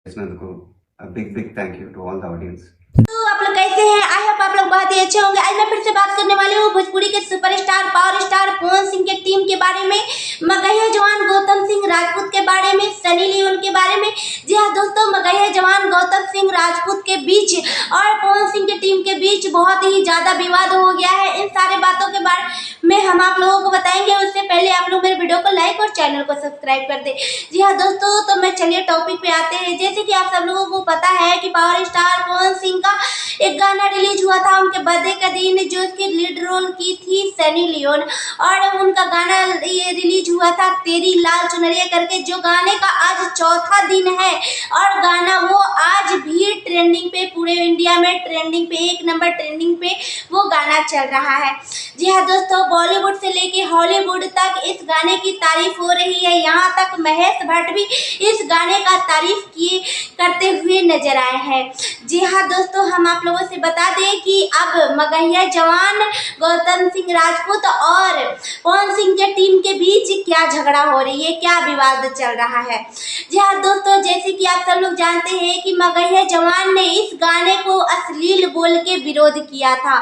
A big thank you to all the audience. तो आप लोग कैसे हैं? आई होप आप लोग बहुत ही अच्छे होंगे। आज मैं फिर से बात करने वाली हूँ भोजपुरी के superstar power star Pawan Singh के टीम के बारे में, मगहिया जवान गौतम सिंह राजपूत के बारे में, सनी लियोन के बारे में। जी हाँ दोस्तों, मगहिया जवान गौतम सिंह राजपूत के बीच और पवन सिंह के टीम के बीच बहुत ही ज्यादा विवाद हो गया है। इन सारे बातों के बारे में हम आप लोगों को बताएंगे। उससे पहले आप लोग मेरे वीडियो को लाइक और चैनल को सब्सक्राइब कर दे। जी हाँ दोस्तों, तो मैं चलिए टॉपिक पे आते हैं। जैसे कि आप सब लोगों को पता है कि पावर स्टार पवन सिंह का एक गाना रिलीज हुआ था उनके बर्थडे का दिन, जो उसकी लीड रोल की थी सनी लियोन, और उनका गाना ये रिलीज हुआ था तेरी लाल चुनरिया करके, जो गाने का आज चौथा दिन है और गाना वो आज भी ट्रेंडिंग पे, पूरे इंडिया में ट्रेंडिंग पे, 1 नंबर ट्रेंडिंग पे वो गाना चल रहा है। जी हाँ दोस्तों, बॉलीवुड से लेके हॉलीवुड तक इस गाने की तारीफ हो रही है। यहाँ तक महेश भट्ट भी इस गाने का तारीफ करते हुए नजर आए हैं। जी हाँ दोस्तों, हम आप लोगों से बता दें कि अब मगहिया जवान गौतम सिंह राजपूत और पवन सिंह के टीम के बीच क्या झगड़ा हो रही है, क्या विवाद चल रहा है। जी हाँ दोस्तों, जैसे कि आप सब लोग जानते हैं कि मगहिया जवान ने इस गाने को अश्लील बोल के विरोध किया था,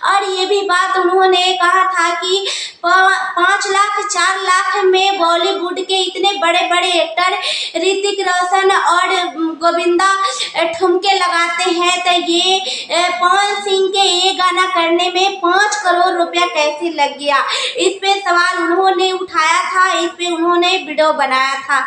और ये भी बात उन्होंने कहा था कि 5 लाख 4 लाख में बॉलीवुड के इतने बड़े बड़े एक्टर ऋतिक रोशन और गोविंदा ठुमके लगाते हैं, तो ये पवन सिंह के ये गाना करने में 5 करोड़ रुपया कैसे लग गया। इस पे सवाल उन्होंने उठाया था, इस पे उन्होंने वीडियो बनाया था।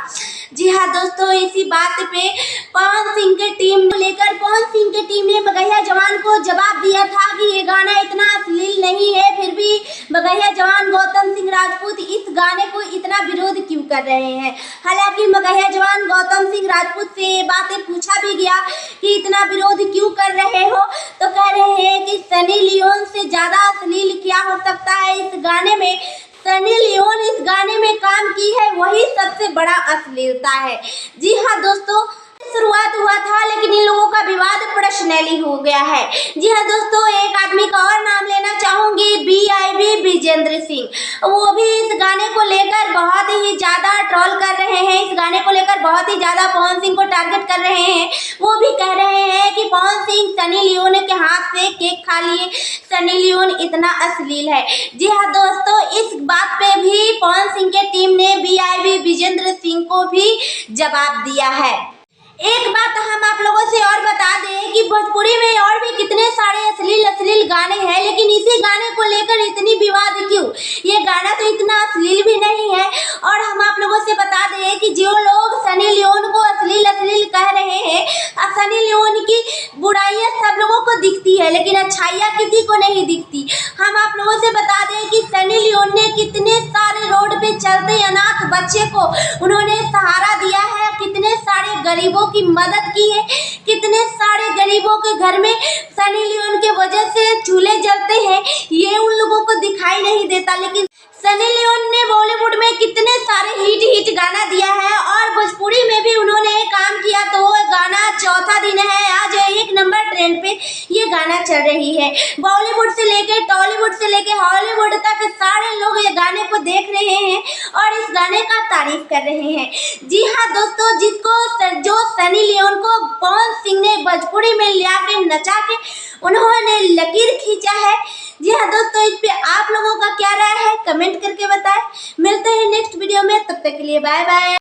जी हाँ दोस्तों, इसी बात पे पवन सिंह के टीम को लेकर पवन सिंह के टीम ने मगहिया जवान को जवाब दिया था कि ये गाना इतना अश्लील नहीं है, फिर भी मगहिया जवान गौतम सिंह राजपूत इस गाने को इतना विरोध क्यों कर रहे हैं। हालांकि मगहिया जवान गौतम सिंह राजपूत से ये बातें पूछा भी गया कि इतना विरोध क्यों कर रहे हो, तो कह रहे हैं कि सनी लियोन से ज्यादा अश्लील क्या हो सकता है। इस गाने में सनी लियोन इस गाने में काम की है, वही सबसे बड़ा अश्लीलता है। जी हाँ दोस्तों, शुरुआत हुआ था लेकिन इन लोगों का विवाद पर्सनली हो गया है। जी हाँ दोस्तों, एक आदमी का और नाम लेना चाहूंगी, BIB विजेंद्र सिंह। वो भी इस गाने को लेकर बहुत ही ज्यादा ट्रोल कर रहे हैं, इस गाने को लेकर बहुत ही ज्यादा पवन सिंह को टारगेट कर रहे हैं। वो भी कह रहे हैं कि पवन सिंह सनी लियोन के हाथ से केक खा लिए, सनी लियोन इतना अश्लील है। जी हाँ दोस्तों, इस बात पे भी पवन सिंह के टीम ने BIB विजेंद्र सिंह को भी जवाब दिया है। एक बात हम आप लोगों से और बता दें कि भोजपुरी में और भी कितने सारे अश्लील गाने हैं, लेकिन इसी गाने को लेकर इतनी विवाद क्यों। ये गाना तो इतना अश्लील भी नहीं है। और हम आप लोगों से बता दें कि जो लोग सनी लियोन को अश्लील कह रहे हैं, सनी लियोन की बुराइयां सब लोगों को दिखती है लेकिन अच्छाइयाँ किसी को नहीं दिखती। हम आप लोगों से बता दें कि सनी लियोन ने कितने सारे रोड पे चलते अनाथ बच्चे को उन्होंने सहारा दिया है, कितने सारे गरीबों की मदद की है, कितने सारे गरीबों के घर में सनी लियोन के वजह से चूल्हे जलते हैं, ये उन लोगों को दिखाई नहीं देता। लेकिन सनी लियोन ने बॉलीवुड में कितने सारे हिट गाना दिया है और भोजपुरी में भी उन्होंने काम किया, तो वो गाना चौथा दिन है, आज 1 नंबर ट्रेंड पे ये गाना चल रही है। बॉलीवुड से लेके टॉलीवुड से लेके हॉलीवुड तक सारे लोग ये गाने को देख रहे हैं और इस गाने का तारीफ कर रहे हैं। जी हाँ दोस्तों, जो सनी लियोन को पवन सिंह ने भोजपुरी में लिया के नचा के उन्होंने लकीर खींचा है। जी हाँ दोस्तों, इस पे आप लोगों का क्या राय है कमेंट करके बताएं। मिलते हैं नेक्स्ट वीडियो में, तब तक के लिए बाय बाय।